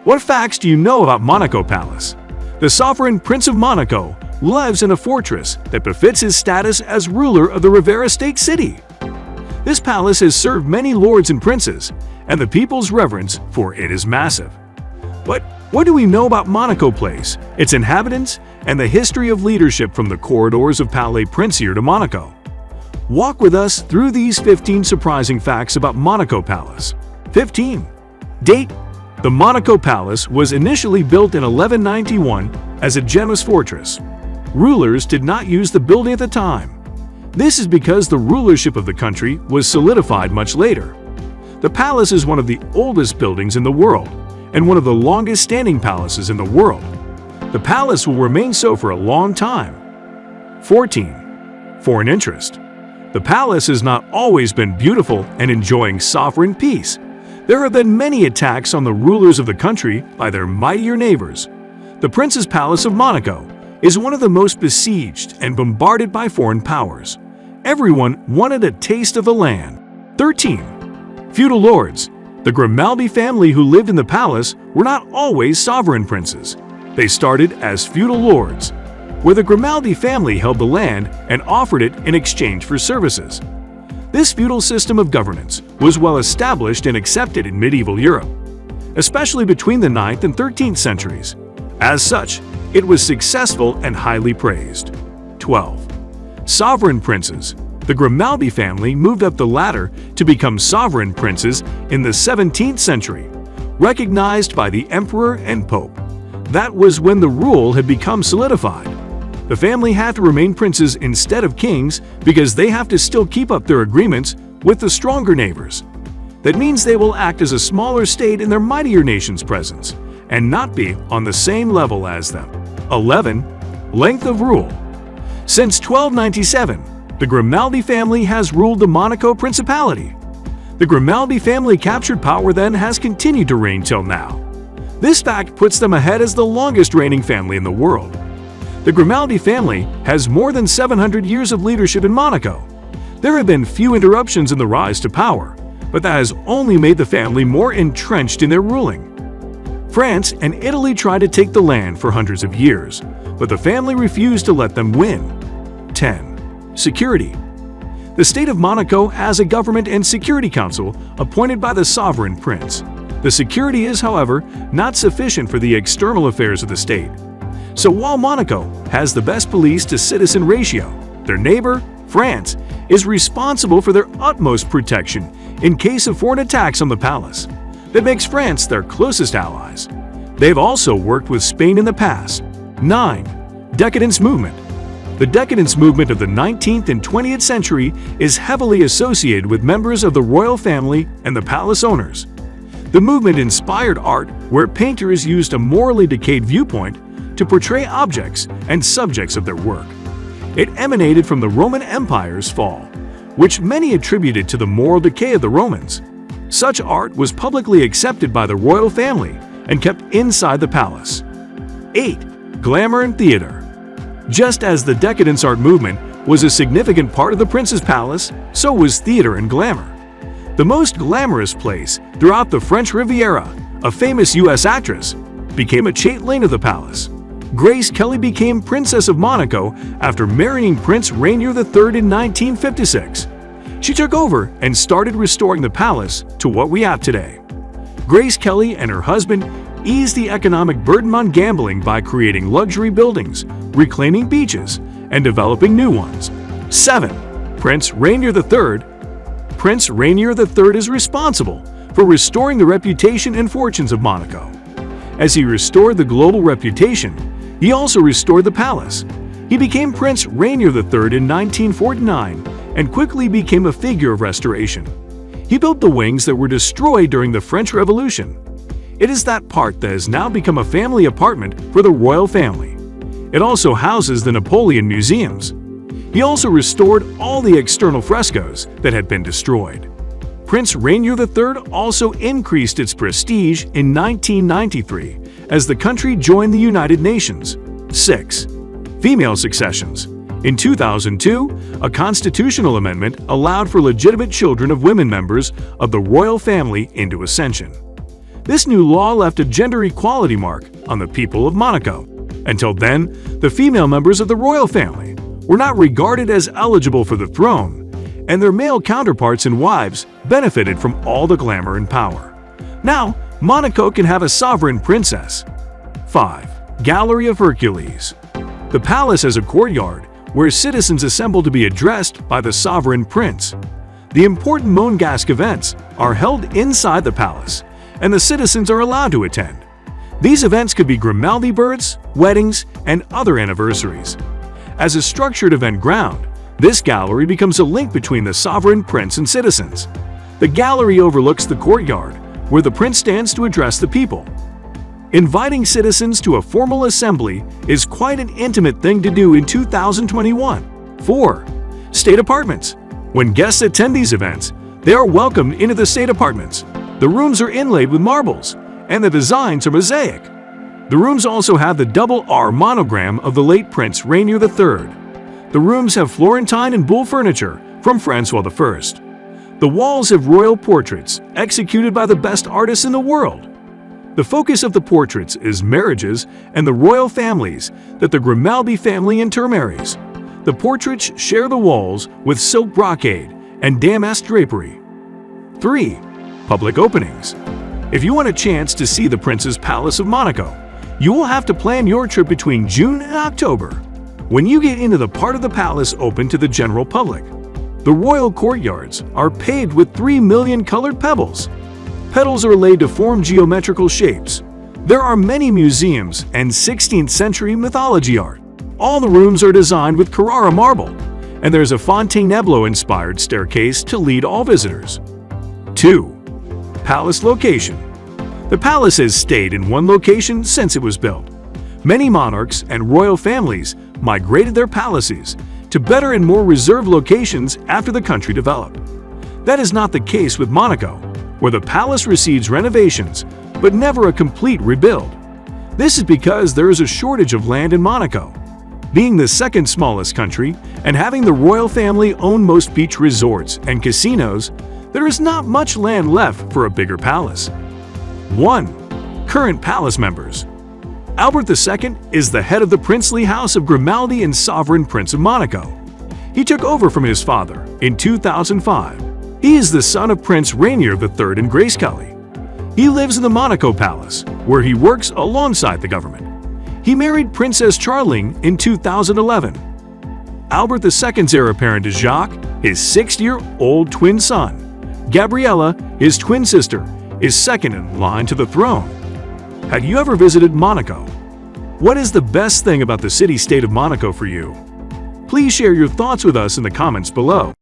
What facts do you know about Monaco Palace? The sovereign Prince of Monaco lives in a fortress that befits his status as ruler of the Riviera State City. This palace has served many lords and princes, and the people's reverence for it is massive. But what do we know about Monaco Place, its inhabitants, and the history of leadership from the corridors of Palais Princier to Monaco? Walk with us through these 15 surprising facts about Monaco Palace. 15. Date: the Monaco Palace was initially built in 1191 as a generous fortress. Rulers did not use the building at the time. This is because the rulership of the country was solidified much later. The palace is one of the oldest buildings in the world and one of the longest-standing palaces in the world. The palace will remain so for a long time. 14. Foreign interest. The palace has not always been beautiful and enjoying sovereign peace. There have been many attacks on the rulers of the country by their mightier neighbors. The Prince's Palace of Monaco is one of the most besieged and bombarded by foreign powers. Everyone wanted a taste of the land. 13. Feudal lords. The Grimaldi family who lived in the palace were not always sovereign princes. They started as feudal lords, where the Grimaldi family held the land and offered it in exchange for services. This feudal system of governance was well established and accepted in medieval Europe, especially between the 9th and 13th centuries. As such, it was successful and highly praised. 12. Sovereign princes. The Grimaldi family moved up the ladder to become sovereign princes in the 17th century, recognized by the emperor and pope. That was when the rule had become solidified. The family had to remain princes instead of kings because they have to still keep up their agreements with the stronger neighbors. That means they will act as a smaller state in their mightier nation's presence and not be on the same level as them. 11. Length of rule. Since 1297, the Grimaldi family has ruled the Monaco Principality. The Grimaldi family captured power then has continued to reign till now. This fact puts them ahead as the longest reigning family in the world. The Grimaldi family has more than 700 years of leadership in Monaco. There have been few interruptions in the rise to power, but that has only made the family more entrenched in their ruling. France and Italy tried to take the land for hundreds of years, but the family refused to let them win. 10. Security. The state of Monaco has a government and security council appointed by the sovereign prince. The security is, however, not sufficient for the external affairs of the state. So while Monaco has the best police-to-citizen ratio, their neighbor, France, is responsible for their utmost protection in case of foreign attacks on the palace. That makes France their closest allies. They've also worked with Spain in the past. 9. Decadence movement. The decadence movement of the 19th and 20th century is heavily associated with members of the royal family and the palace owners. The movement inspired art where painters used a morally decayed viewpoint to portray objects and subjects of their work. It emanated from the Roman Empire's fall, which many attributed to the moral decay of the Romans. Such art was publicly accepted by the royal family and kept inside the palace. 8. Glamour and theater. Just as the decadence art movement was a significant part of the prince's palace, so was theater and glamour. The most glamorous place throughout the French Riviera, a famous U.S. actress, became a chatelaine of the palace. Grace Kelly became Princess of Monaco after marrying Prince Rainier III in 1956. She took over and started restoring the palace to what we have today. Grace Kelly and her husband eased the economic burden on gambling by creating luxury buildings, reclaiming beaches, and developing new ones. 7. Prince Rainier III. Prince Rainier III is responsible for restoring the reputation and fortunes of Monaco. As he restored the global reputation, he also restored the palace. He became Prince Rainier III in 1949 and quickly became a figure of restoration. He built the wings that were destroyed during the French Revolution. It is that part that has now become a family apartment for the royal family. It also houses the Napoleon museums. He also restored all the external frescoes that had been destroyed. Prince Rainier III also increased its prestige in 1993 as the country joined the United Nations. 6. Female successions. In 2002, a constitutional amendment allowed for legitimate children of women members of the royal family into ascension. This new law left a gender equality mark on the people of Monaco. Until then, the female members of the royal family were not regarded as eligible for the throne, and their male counterparts and wives benefited from all the glamour and power. Now, Monaco can have a sovereign princess. 5. Gallery of Hercules. The palace has a courtyard where citizens assemble to be addressed by the sovereign prince. The important Monégasque events are held inside the palace, and the citizens are allowed to attend. These events could be Grimaldi births, weddings, and other anniversaries. As a structured event ground, this gallery becomes a link between the sovereign prince and citizens. The gallery overlooks the courtyard, where the prince stands to address the people. Inviting citizens to a formal assembly is quite an intimate thing to do in 2021. 4. State apartments. When guests attend these events, they are welcomed into the state apartments. The rooms are inlaid with marbles, and the designs are mosaic. The rooms also have the double R monogram of the late Prince Rainier III. The rooms have Florentine and Buhl furniture from Francois I. The walls have royal portraits executed by the best artists in the world. The focus of the portraits is marriages and the royal families that the Grimaldi family intermarries. The portraits share the walls with silk brocade and damask drapery. 3. Public openings. If you want a chance to see the Prince's Palace of Monaco, you will have to plan your trip between June and October, when you get into the part of the palace open to the general public. The royal courtyards are paved with 3 million colored pebbles. Petals are laid to form geometrical shapes. There are many museums and 16th century mythology art. All the rooms are designed with Carrara marble, and there's a Fontainebleau-inspired staircase to lead all visitors. 2. Palace location. The palace has stayed in one location since it was built. Many monarchs and royal families migrated their palaces to better and more reserved locations after the country developed. That is not the case with Monaco, where the palace receives renovations but never a complete rebuild. This is because there is a shortage of land in Monaco. Being the second smallest country and having the royal family own most beach resorts and casinos, there is not much land left for a bigger palace. 1. Current palace members. Albert II is the head of the princely house of Grimaldi and sovereign prince of Monaco. He took over from his father in 2005. He is the son of Prince Rainier III and Grace Kelly. He lives in the Monaco Palace, where he works alongside the government. He married Princess Charling in 2011. Albert II's heir apparent is Jacques, his 6-year-old twin son. Gabriella, his twin sister, is second in line to the throne. Have you ever visited Monaco? What is the best thing about the city-state of Monaco for you? Please share your thoughts with us in the comments below.